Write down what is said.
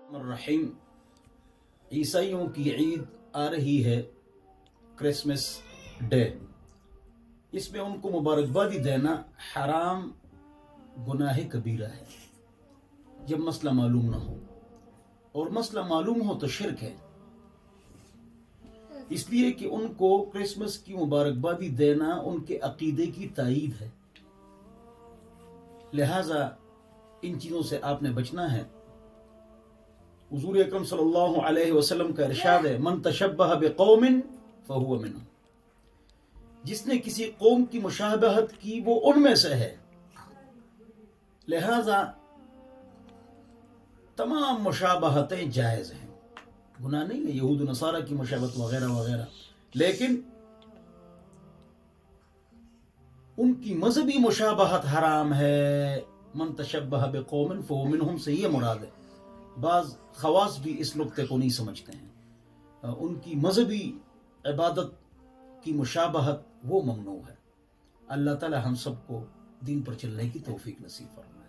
الرحیم عیسائیوں کی عید آ رہی ہے، کرسمس ڈے۔ اس میں ان کو مبارکبادی دینا حرام گناہ کبیرہ ہے جب مسئلہ معلوم نہ ہو، اور مسئلہ معلوم ہو تو شرک ہے۔ اس لیے کہ ان کو کرسمس کی مبارکبادی دینا ان کے عقیدے کی تائید ہے، لہٰذا ان چیزوں سے آپ نے بچنا ہے۔ حضور اکرم صلی اللہ علیہ وسلم کا ارشاد ہے، من تشبہ بقوم فہو منہم، جس نے کسی قوم کی مشابہت کی وہ ان میں سے ہے۔ لہذا تمام مشابہتیں جائز ہیں، گناہ نہیں ہے یہود و نصارہ کی مشابہت وغیرہ وغیرہ، لیکن ان کی مذہبی مشابہت حرام ہے۔ من تشبہ بقوم فہو منہم سے یہ مراد ہے۔ بعض خواص بھی اس نقطے کو نہیں سمجھتے ہیں، ان کی مذہبی عبادت کی مشابہت وہ ممنوع ہے۔ اللہ تعالی ہم سب کو دین پر چلنے کی توفیق نصیب فرمائے۔